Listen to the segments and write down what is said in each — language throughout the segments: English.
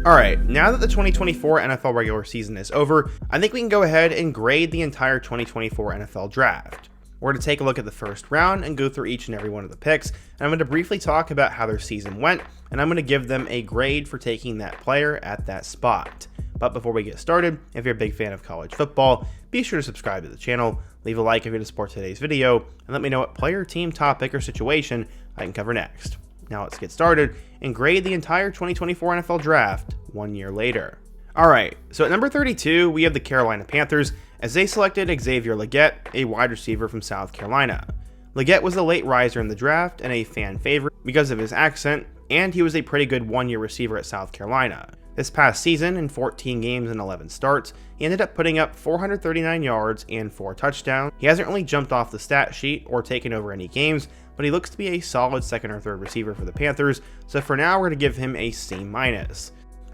Alright, now that the 2024 NFL regular season is over, I think we can go ahead and grade the entire 2024 NFL draft. We're going to take a look at the first round and go through each and every one of the picks, and I'm going to briefly talk about how their season went, and I'm going to give them a grade for taking that player at that spot. But before we get started, if you're a big fan of college football, be sure to subscribe to the channel, leave a like if you're going to support today's video, and let me know what player, team, topic, or situation I can cover next. Now let's get started and grade the entire 2024 NFL draft 1 year later. Alright, so at number 32, we have the Carolina Panthers, as they selected Xavier Legette, a wide receiver from South Carolina. Legette was a late riser in the draft and a fan favorite because of his accent, and he was a pretty good 1 year receiver at South Carolina. This past season, in 14 games and 11 starts, he ended up putting up 439 yards and 4 touchdowns. He hasn't really jumped off the stat sheet or taken over any games, but he looks to be a solid second or third receiver for the Panthers, so for now we're going to give him a C-.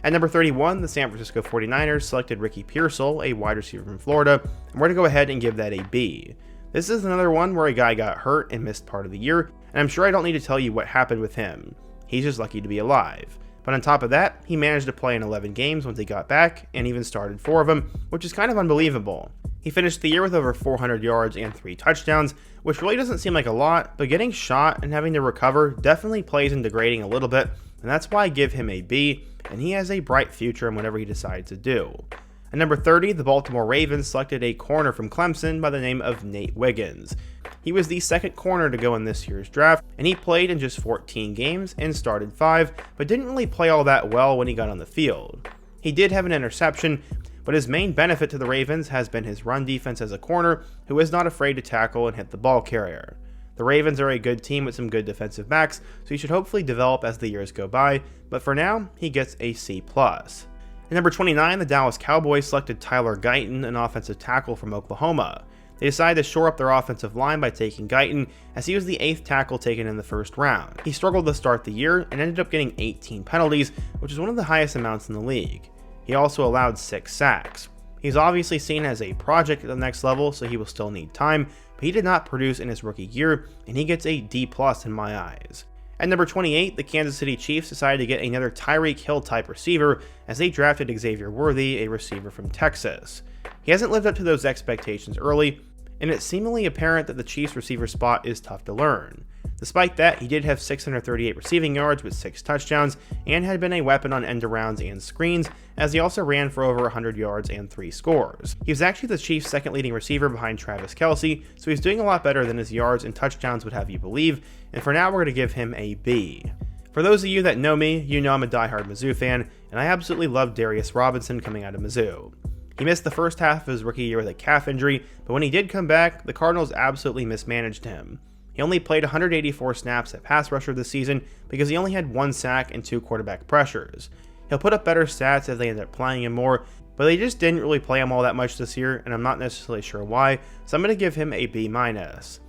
At number 31, the San Francisco 49ers selected Ricky Pearsall, a wide receiver from Florida, and we're going to go ahead and give that a B. This is another one where a guy got hurt and missed part of the year, and I'm sure I don't need to tell you what happened with him. He's just lucky to be alive. But on top of that, he managed to play in 11 games once he got back, and even started 4 of them, which is kind of unbelievable. He finished the year with over 400 yards and 3 touchdowns, which really doesn't seem like a lot, but getting shot and having to recover definitely plays into grading a little bit, and that's why I give him a B, and he has a bright future in whatever he decides to do. At number 30, the Baltimore Ravens selected a corner from Clemson by the name of Nate Wiggins. He was the second corner to go in this year's draft, and he played in just 14 games and started 5, but didn't really play all that well when he got on the field. He did have an interception, but his main benefit to the Ravens has been his run defense as a corner who is not afraid to tackle and hit the ball carrier. The Ravens are a good team with some good defensive backs, so he should hopefully develop as the years go by, but for now, he gets a C+. At number 29, the Dallas Cowboys selected Tyler Guyton, an offensive tackle from Oklahoma. They decided to shore up their offensive line by taking Guyton, as he was the 8th tackle taken in the first round. He struggled to start the year and ended up getting 18 penalties, which is one of the highest amounts in the league. He also allowed 6 sacks. He's obviously seen as a project at the next level, so he will still need time, but he did not produce in his rookie year, and he gets a D+ in my eyes. At number 28, the Kansas City Chiefs decided to get another Tyreek Hill type receiver, as they drafted Xavier Worthy, a receiver from Texas. He hasn't lived up to those expectations early, and it's seemingly apparent that the Chiefs receiver spot is tough to learn. Despite that, he did have 638 receiving yards with 6 touchdowns, and had been a weapon on end-arounds and screens, as he also ran for over 100 yards and 3 scores. He was actually the Chiefs' second leading receiver behind Travis Kelce, so he's doing a lot better than his yards and touchdowns would have you believe, and for now we're going to give him a B. For those of you that know me, you know I'm a diehard Mizzou fan, and I absolutely love Darius Robinson coming out of Mizzou. He missed the first half of his rookie year with a calf injury, but when he did come back, the Cardinals absolutely mismanaged him. He only played 184 snaps at pass rusher this season because he only had 1 sack and 2 quarterback pressures. He'll put up better stats as they end up playing him more, but they just didn't really play him all that much this year, and I'm not necessarily sure why, so I'm going to give him a B-. At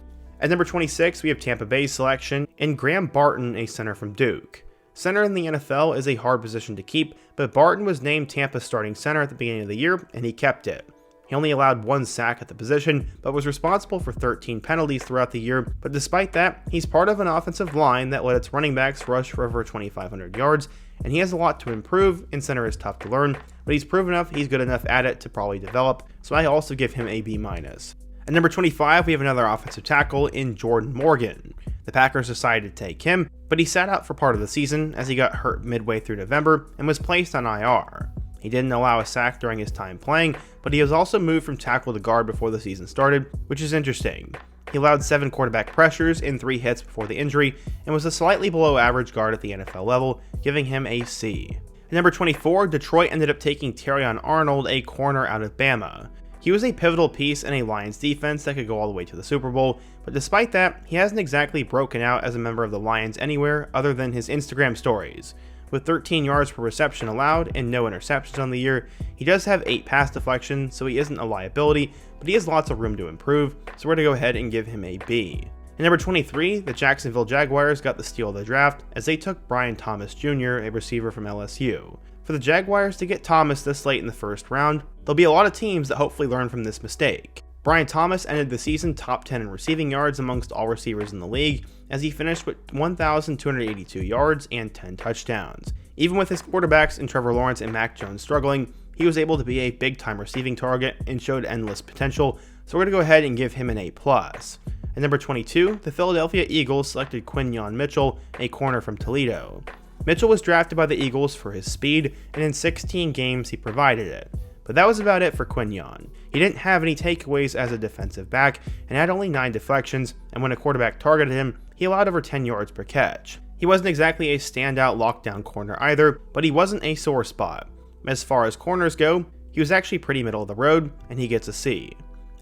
number 26, we have Tampa Bay's selection, and Graham Barton, a center from Duke. Center in the NFL is a hard position to keep, but Barton was named Tampa's starting center at the beginning of the year, and he kept it. He only allowed 1 sack at the position, but was responsible for 13 penalties throughout the year, but despite that, he's part of an offensive line that let its running backs rush for over 2,500 yards, and he has a lot to improve, and center is tough to learn, but he's proven he's good enough at it to probably develop, so I also give him a B-. At number 25, we have another offensive tackle in Jordan Morgan. The Packers decided to take him, but he sat out for part of the season as he got hurt midway through November and was placed on IR. He didn't allow a sack during his time playing, but he was also moved from tackle to guard before the season started, which is interesting. He allowed 7 quarterback pressures and 3 hits before the injury, and was a slightly below average guard at the NFL level, giving him a C. At number 24, Detroit ended up taking Terrion Arnold, a corner out of Bama. He was a pivotal piece in a Lions defense that could go all the way to the Super Bowl, but despite that, he hasn't exactly broken out as a member of the Lions anywhere other than his Instagram stories. With 13 yards per reception allowed and no interceptions on the year, he does have 8 pass deflections, so he isn't a liability, but he has lots of room to improve, so we're going to go ahead and give him a B. At number 23, the Jacksonville Jaguars got the steal of the draft as they took Brian Thomas Jr., a receiver from LSU. For the Jaguars to get Thomas this late in the first round, there'll be a lot of teams that hopefully learn from this mistake. Brian Thomas ended the season top 10 in receiving yards amongst all receivers in the league, as he finished with 1,282 yards and 10 touchdowns. Even with his quarterbacks in Trevor Lawrence and Mac Jones struggling, he was able to be a big-time receiving target and showed endless potential, so we're going to go ahead and give him an A+. At number 22, the Philadelphia Eagles selected Quinyon Mitchell, a corner from Toledo. Mitchell was drafted by the Eagles for his speed, and in 16 games he provided it. But that was about it for Quinyon. He didn't have any takeaways as a defensive back, and had only 9 deflections, and when a quarterback targeted him, he allowed over 10 yards per catch. He wasn't exactly a standout lockdown corner either, but he wasn't a sore spot. As far as corners go, he was actually pretty middle of the road, and he gets a C.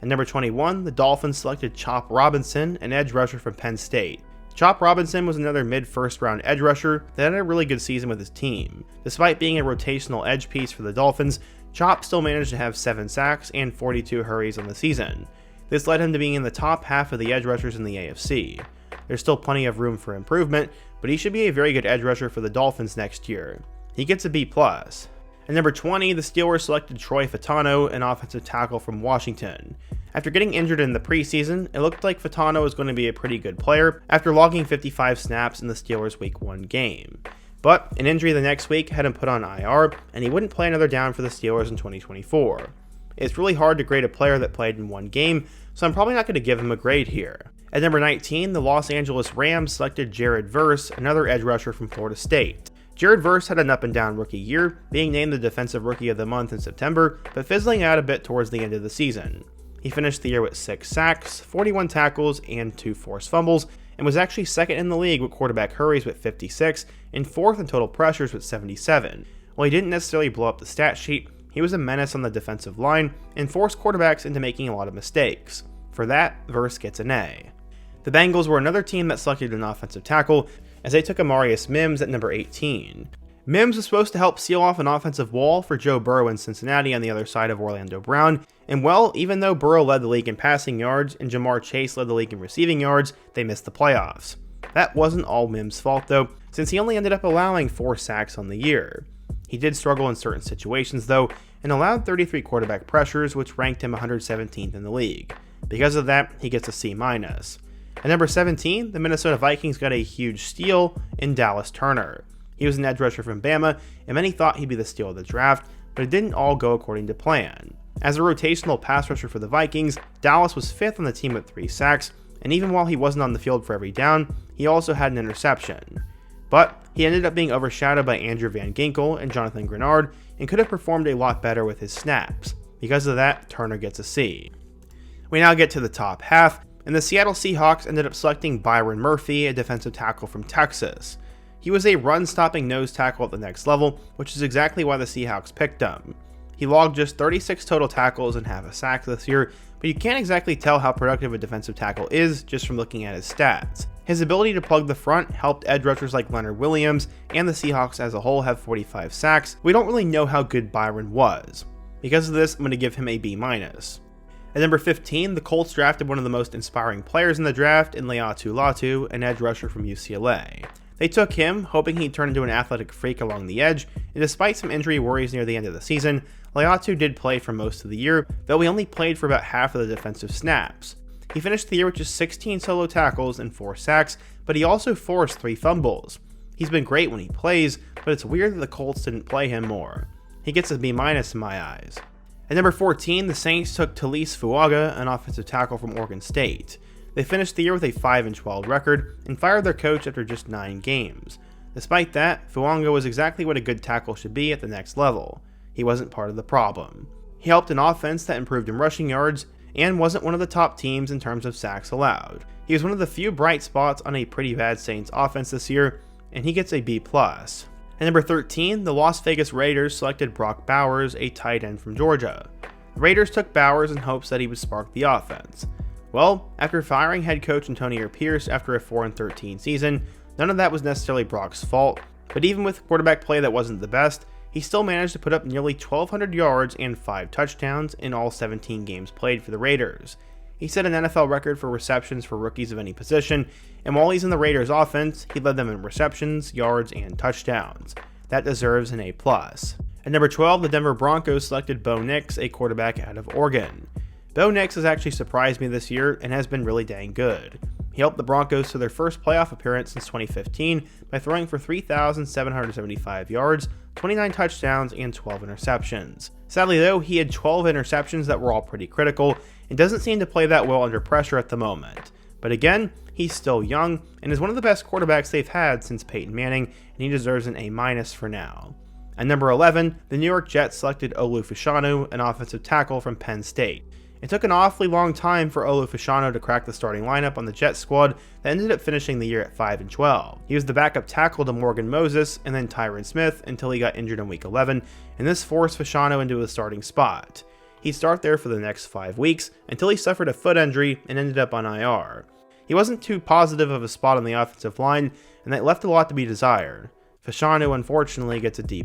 At number 21, the Dolphins selected Chop Robinson, an edge rusher from Penn State. Chop Robinson was another mid-first round edge rusher that had a really good season with his team. Despite being a rotational edge piece for the Dolphins, Chop still managed to have 7 sacks and 42 hurries on the season. This led him to being in the top half of the edge rushers in the AFC. There's still plenty of room for improvement, but he should be a very good edge rusher for the Dolphins next year. He gets a B+. At number 20, the Steelers selected Troy Fautanu, an offensive tackle from Washington. After getting injured in the preseason, it looked like Fautanu was going to be a pretty good player after logging 55 snaps in the Steelers' Week 1 game. But an injury the next week had him put on IR, and he wouldn't play another down for the Steelers in 2024. It's really hard to grade a player that played in one game, so I'm probably not going to give him a grade here. At number 19, the Los Angeles Rams selected Jared Verse, another edge rusher from Florida State. Jared Verse had an up-and-down rookie year, being named the Defensive Rookie of the Month in September, but fizzling out a bit towards the end of the season. He finished the year with 6 sacks, 41 tackles, and 2 forced fumbles, and was actually second in the league with quarterback hurries with 56, and 4th in total pressures with 77. While he didn't necessarily blow up the stat sheet, he was a menace on the defensive line, and forced quarterbacks into making a lot of mistakes. For that, Verse gets an A. The Bengals were another team that selected an offensive tackle, as they took Amarius Mims at number 18. Mims was supposed to help seal off an offensive wall for Joe Burrow in Cincinnati on the other side of Orlando Brown, and well, even though Burrow led the league in passing yards and Jamar Chase led the league in receiving yards, they missed the playoffs. That wasn't all Mims' fault though, since he only ended up allowing 4 sacks on the year. He did struggle in certain situations though, and allowed 33 quarterback pressures, which ranked him 117th in the league. Because of that, he gets a C-. At number 17, the Minnesota Vikings got a huge steal in Dallas Turner. He was an edge rusher from Bama, and many thought he'd be the steal of the draft, but it didn't all go according to plan. As a rotational pass rusher for the Vikings, Dallas was 5th on the team with 3 sacks, and even while he wasn't on the field for every down, he also had an interception. But he ended up being overshadowed by Andrew Van Ginkel and Jonathan Grenard, and could have performed a lot better with his snaps. Because of that, Turner gets a C. We now get to the top half, and the Seattle Seahawks ended up selecting Byron Murphy, a defensive tackle from Texas. He was a run-stopping nose tackle at the next level, which is exactly why the Seahawks picked him. He logged just 36 total tackles and half a sack this year, but you can't exactly tell how productive a defensive tackle is just from looking at his stats. His ability to plug the front helped edge rushers like Leonard Williams, and the Seahawks as a whole have 45 sacks. We don't really know how good Byron was. Because of this, I'm going to give him a B-. At number 15, the Colts drafted one of the most inspiring players in the draft in Laiatu Latu, an edge rusher from UCLA. They took him, hoping he'd turn into an athletic freak along the edge, and despite some injury worries near the end of the season, Laiatu did play for most of the year, though he only played for about half of the defensive snaps. He finished the year with just 16 solo tackles and 4 sacks, but he also forced 3 fumbles. He's been great when he plays, but it's weird that the Colts didn't play him more. He gets a B- in my eyes. At number 14, the Saints took Talise Fuaga, an offensive tackle from Oregon State. They finished the year with a 5-12 record and fired their coach after just 9 games. Despite that, Fuaga was exactly what a good tackle should be at the next level. He wasn't part of the problem. He helped an offense that improved in rushing yards and wasn't one of the top teams in terms of sacks allowed. He was one of the few bright spots on a pretty bad Saints offense this year, and he gets a B+. At number 13, the Las Vegas Raiders selected Brock Bowers, a tight end from Georgia. The Raiders took Bowers in hopes that he would spark the offense. Well, after firing head coach Antonio Pierce after a 4-13 season, none of that was necessarily Brock's fault, but even with quarterback play that wasn't the best, he still managed to put up nearly 1,200 yards and 5 touchdowns in all 17 games played for the Raiders. He set an NFL record for receptions for rookies of any position, and while he's in the Raiders offense, he led them in receptions, yards, and touchdowns. That deserves an A+. At number 12, the Denver Broncos selected Bo Nix, a quarterback out of Oregon. Bo Nix has actually surprised me this year and has been really dang good. He helped the Broncos to their first playoff appearance since 2015 by throwing for 3,775 yards, 29 touchdowns, and 12 interceptions. Sadly though, he had 12 interceptions that were all pretty critical and doesn't seem to play that well under pressure at the moment. But again, he's still young and is one of the best quarterbacks they've had since Peyton Manning, and he deserves an A- for now. At number 11, the New York Jets selected Olu Fashanu, an offensive tackle from Penn State. It took an awfully long time for Olu Fashanu to crack the starting lineup on the Jets squad that ended up finishing the year at 5-12. He was the backup tackle to Morgan Moses and then Tyron Smith until he got injured in week 11, and this forced Fashanu into a starting spot. He'd start there for the next 5 weeks until he suffered a foot injury and ended up on IR. He wasn't too positive of a spot on the offensive line, and that left a lot to be desired. Fashanu unfortunately gets a D+.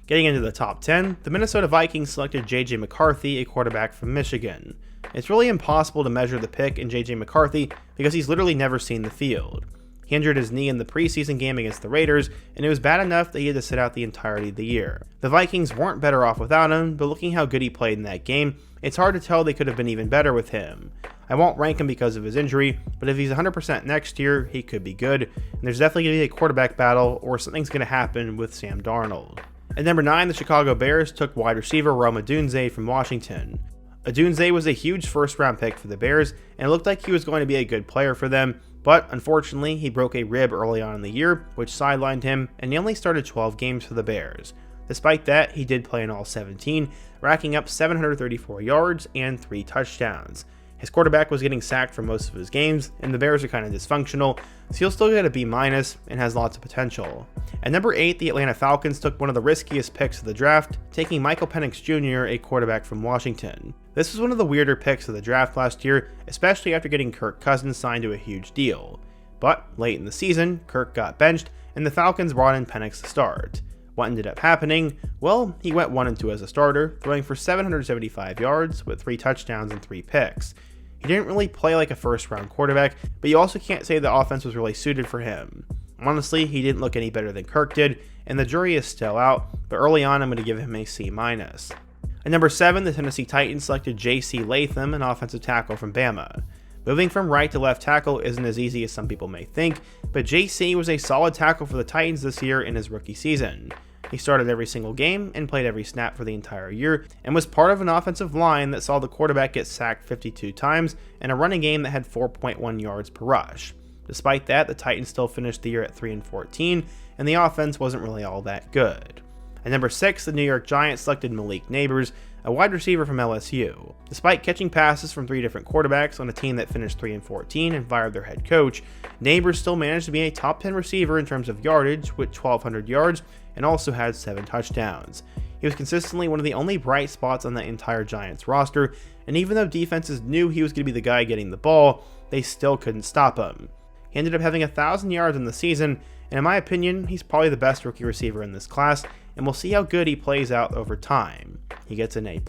Getting into the top 10, the Minnesota Vikings selected J.J. McCarthy, a quarterback from Michigan. It's really impossible to measure the pick in J.J. McCarthy because he's literally never seen the field. He injured his knee in the preseason game against the Raiders, and it was bad enough that he had to sit out the entirety of the year. The Vikings weren't better off without him, but looking how good he played in that game, it's hard to tell they could have been even better with him. I won't rank him because of his injury, but if he's 100% next year, he could be good, and there's definitely going to be a quarterback battle, or something's going to happen with Sam Darnold. At number 9, the Chicago Bears took wide receiver Rome Odunze from Washington. Odunze was a huge first-round pick for the Bears, and it looked like he was going to be a good player for them, but unfortunately, he broke a rib early on in the year, which sidelined him, and he only started 12 games for the Bears. Despite that, he did play in all 17, racking up 734 yards and 3 touchdowns. His quarterback was getting sacked for most of his games, and the Bears are kind of dysfunctional, so he'll still get a B- and has lots of potential. At number 8, the Atlanta Falcons took one of the riskiest picks of the draft, taking Michael Penix Jr., a quarterback from Washington. This was one of the weirder picks of the draft last year, especially after getting Kirk Cousins signed to a huge deal. But late in the season, Kirk got benched, and the Falcons brought in Penix to start. What ended up happening? Well, he went 1-2 as a starter, throwing for 775 yards with 3 touchdowns and 3 picks. He didn't really play like a first-round quarterback, but you also can't say the offense was really suited for him. Honestly, he didn't look any better than Kirk did, and the jury is still out, but early on I'm going to give him a C-. At number 7, the Tennessee Titans selected J.C. Latham, an offensive tackle from Bama. Moving from right to left tackle isn't as easy as some people may think, but J.C. was a solid tackle for the Titans this year in his rookie season. He started every single game and played every snap for the entire year, and was part of an offensive line that saw the quarterback get sacked 52 times and a running game that had 4.1 yards per rush. Despite that, the Titans still finished the year at 3-14, and the offense wasn't really all that good. At number 6, the New York Giants selected Malik Nabers, a wide receiver from LSU. Despite catching passes from 3 different quarterbacks on a team that finished 3-14 and fired their head coach, Nabers still managed to be a top 10 receiver in terms of yardage with 1,200 yards and also had 7 touchdowns. He was consistently one of the only bright spots on the entire Giants roster, and even though defenses knew he was going to be the guy getting the ball, they still couldn't stop him. He ended up having 1,000 yards in the season, and in my opinion, he's probably the best rookie receiver in this class, and we'll see how good he plays out over time. He gets an A+.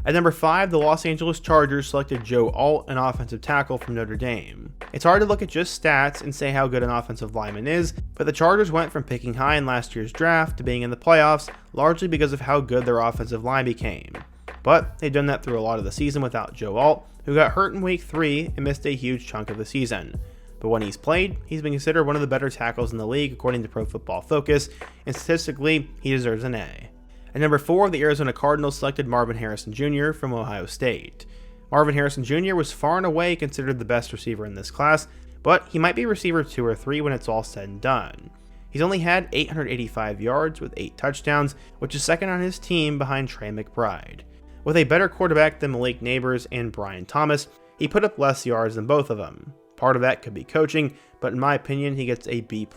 At number 5, the Los Angeles Chargers selected Joe Alt, an offensive tackle from Notre Dame. It's hard to look at just stats and say how good an offensive lineman is, but the Chargers went from picking high in last year's draft to being in the playoffs largely because of how good their offensive line became. But they've done that through a lot of the season without Joe Alt, who got hurt in week 3 and missed a huge chunk of the season. But when he's played, he's been considered one of the better tackles in the league according to Pro Football Focus, and statistically, he deserves an A. At number 4, the Arizona Cardinals selected Marvin Harrison Jr. from Ohio State. Marvin Harrison Jr. was far and away considered the best receiver in this class, but he might be receiver 2 or 3 when it's all said and done. He's only had 885 yards with 8 touchdowns, which is second on his team behind Trey McBride. With a better quarterback than Malik Nabers and Brian Thomas, he put up less yards than both of them. Part of that could be coaching, but in my opinion, he gets a B+.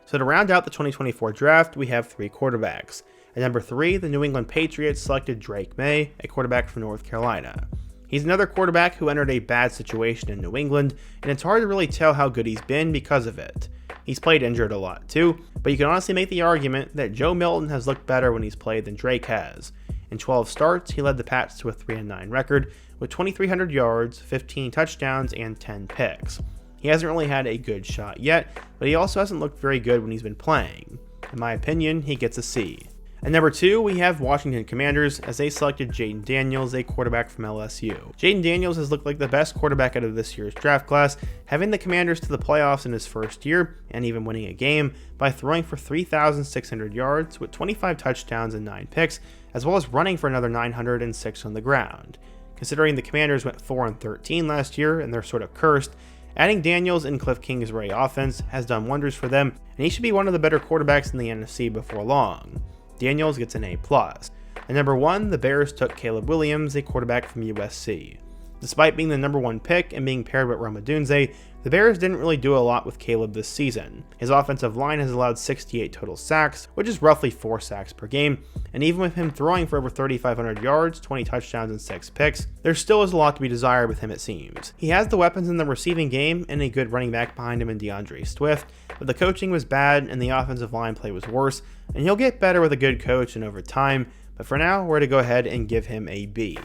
So to round out the 2024 draft, we have 3 quarterbacks. At number 3, the New England Patriots selected Drake May, a quarterback from North Carolina. He's another quarterback who entered a bad situation in New England, and it's hard to really tell how good he's been because of it. He's played injured a lot too, but you can honestly make the argument that Joe Milton has looked better when he's played than Drake has. In 12 starts, he led the Pats to a 3-9 record with 2,300 yards, 15 touchdowns, and 10 picks. He hasn't really had a good shot yet, but he also hasn't looked very good when he's been playing. In my opinion, he gets a C. At number 2, we have Washington Commanders, as they selected Jayden Daniels, a quarterback from LSU. Jayden Daniels has looked like the best quarterback out of this year's draft class, having the Commanders to the playoffs in his first year, and even winning a game, by throwing for 3,600 yards with 25 touchdowns and 9 picks, as well as running for another 906 on the ground. Considering the Commanders went 4-13 last year and they're sort of cursed, adding Daniels in Cliff Kingsbury offense has done wonders for them, and he should be one of the better quarterbacks in the NFC before long. Daniels gets an A+. At number 1, the Bears took Caleb Williams, a quarterback from USC. Despite being the number 1 pick and being paired with Rome Odunze, the Bears didn't really do a lot with Caleb this season. His offensive line has allowed 68 total sacks, which is roughly 4 sacks per game, and even with him throwing for over 3,500 yards, 20 touchdowns, and 6 picks, there still is a lot to be desired with him, it seems. He has the weapons in the receiving game and a good running back behind him in DeAndre Swift, but the coaching was bad and the offensive line play was worse, and he'll get better with a good coach and over time, but for now, we're to go ahead and give him a B.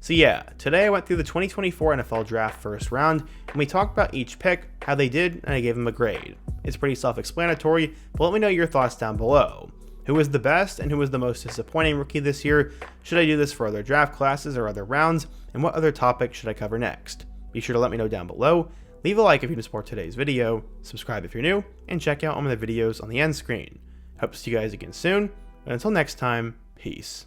So yeah, today I went through the 2024 NFL Draft first round, and we talked about each pick, how they did, and I gave them a grade. It's pretty self-explanatory, but let me know your thoughts down below. Who was the best and who was the most disappointing rookie this year? Should I do this for other draft classes or other rounds? And what other topics should I cover next? Be sure to let me know down below, leave a like if you support today's video, subscribe if you're new, and check out all my videos on the end screen. Hope to see you guys again soon, and until next time, peace.